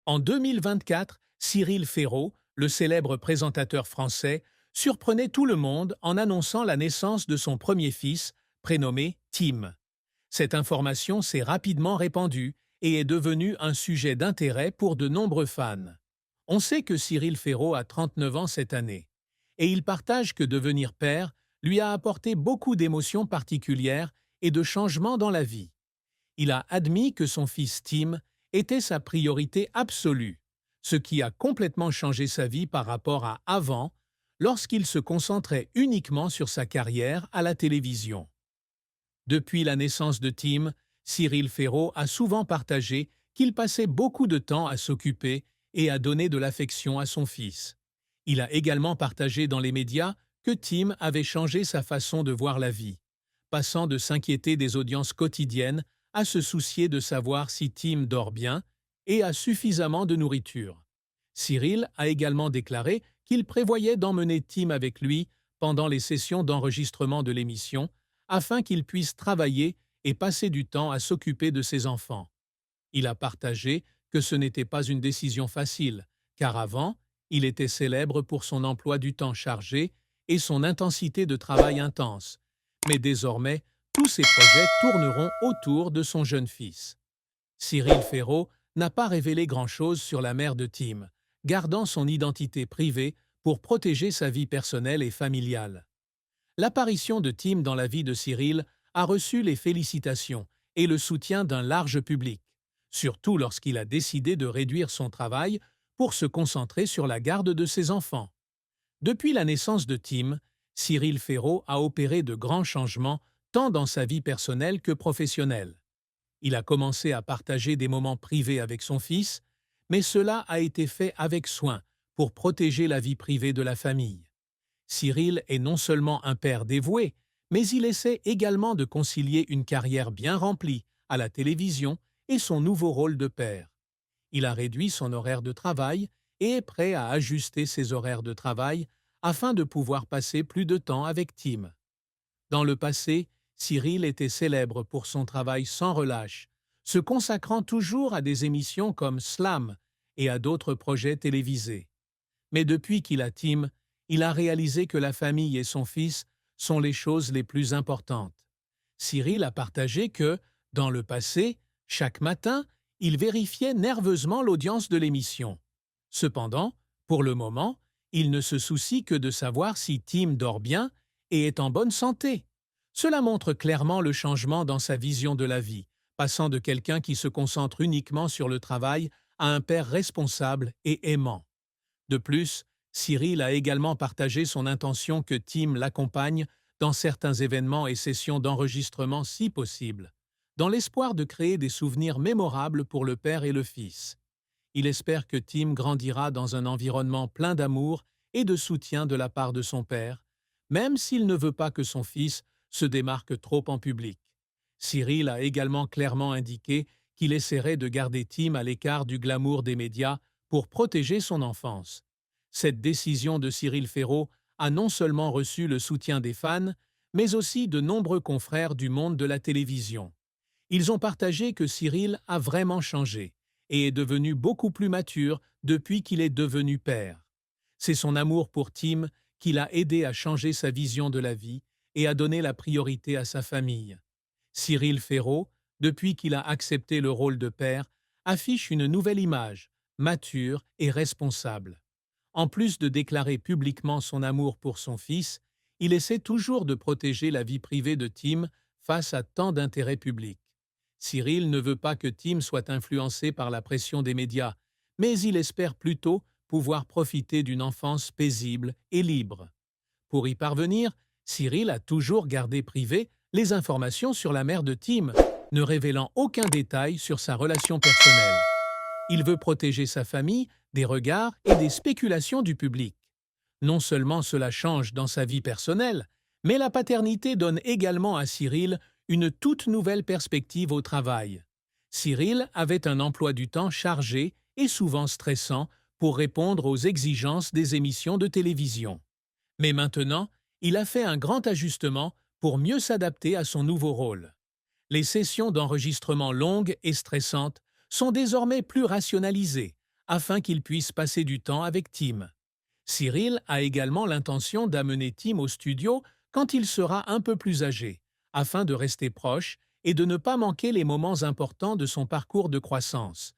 En 2024, Cyril Ferraud, le célèbre présentateur français, surprenait tout le monde en annonçant la naissance de son premier fils, prénommé Tim. Cette information s'est rapidement répandue et est devenue un sujet d'intérêt pour de nombreux fans. On sait que Cyril Ferraud a 39 ans cette année, et il partage que devenir père lui a apporté beaucoup d'émotions particulières et de changements dans la vie. Il a admis que son fils Tim était sa priorité absolue, ce qui a complètement changé sa vie par rapport à avant, lorsqu'il se concentrait uniquement sur sa carrière à la télévision. Depuis la naissance de Tim, Cyril Ferraud a souvent partagé qu'il passait beaucoup de temps à s'occuper et à donner de l'affection à son fils. Il a également partagé dans les médias que Tim avait changé sa façon de voir la vie, passant de s'inquiéter des audiences quotidiennes à se soucier de savoir si Tim dort bien et a suffisamment de nourriture. Cyril a également déclaré qu'il prévoyait d'emmener Tim avec lui pendant les sessions d'enregistrement de l'émission afin qu'il puisse travailler et passer du temps à s'occuper de ses enfants. Il a partagé que ce n'était pas une décision facile, car avant, il était célèbre pour son emploi du temps chargé et son intensité de travail intense. Mais désormais, tous ses projets tourneront autour de son jeune fils. Cyril Ferraud n'a pas révélé grand-chose sur la mère de Tim, gardant son identité privée pour protéger sa vie personnelle et familiale. L'apparition de Tim dans la vie de Cyril a reçu les félicitations et le soutien d'un large public, surtout lorsqu'il a décidé de réduire son travail pour se concentrer sur la garde de ses enfants. Depuis la naissance de Tim, Cyril Ferraud a opéré de grands changements tant dans sa vie personnelle que professionnelle. Il a commencé à partager des moments privés avec son fils, mais cela a été fait avec soin pour protéger la vie privée de la famille. Cyril est non seulement un père dévoué, mais il essaie également de concilier une carrière bien remplie à la télévision et son nouveau rôle de père. Il a réduit son horaire de travail et est prêt à ajuster ses horaires de travail afin de pouvoir passer plus de temps avec Tim. Dans le passé, Cyril était célèbre pour son travail sans relâche, se consacrant toujours à des émissions comme Slam et à d'autres projets télévisés. Mais depuis qu'il a Tim, il a réalisé que la famille et son fils sont les choses les plus importantes. Cyril a partagé que, dans le passé, chaque matin, il vérifiait nerveusement l'audience de l'émission. Cependant, pour le moment, il ne se soucie que de savoir si Tim dort bien et est en bonne santé. Cela montre clairement le changement dans sa vision de la vie, passant de quelqu'un qui se concentre uniquement sur le travail à un père responsable et aimant. De plus, Cyril a également partagé son intention que Tim l'accompagne dans certains événements et sessions d'enregistrement si possible, dans l'espoir de créer des souvenirs mémorables pour le père et le fils. Il espère que Tim grandira dans un environnement plein d'amour et de soutien de la part de son père, même s'il ne veut pas que son fils se démarque trop en public. Cyril a également clairement indiqué qu'il essaierait de garder Tim à l'écart du glamour des médias pour protéger son enfance. Cette décision de Cyril Ferraud a non seulement reçu le soutien des fans, mais aussi de nombreux confrères du monde de la télévision. Ils ont partagé que Cyril a vraiment changé et est devenu beaucoup plus mature depuis qu'il est devenu père. C'est son amour pour Tim qui l'a aidé à changer sa vision de la vie et à donner la priorité à sa famille. Cyril Ferraud, depuis qu'il a accepté le rôle de père, affiche une nouvelle image, mature et responsable. En plus de déclarer publiquement son amour pour son fils, il essaie toujours de protéger la vie privée de Tim face à tant d'intérêts publics. Cyril ne veut pas que Tim soit influencé par la pression des médias, mais il espère plutôt pouvoir profiter d'une enfance paisible et libre. Pour y parvenir, Cyril a toujours gardé privées les informations sur la mère de Tim, ne révélant aucun détail sur sa relation personnelle. Il veut protéger sa famille des regards et des spéculations du public. Non seulement cela change dans sa vie personnelle, mais la paternité donne également à Cyril une toute nouvelle perspective au travail. Cyril avait un emploi du temps chargé et souvent stressant pour répondre aux exigences des émissions de télévision. Mais maintenant, il a fait un grand ajustement pour mieux s'adapter à son nouveau rôle. Les sessions d'enregistrement longues et stressantes sont désormais plus rationalisées, afin qu'il puisse passer du temps avec Tim. Cyril a également l'intention d'amener Tim au studio quand il sera un peu plus âgé, afin de rester proche et de ne pas manquer les moments importants de son parcours de croissance.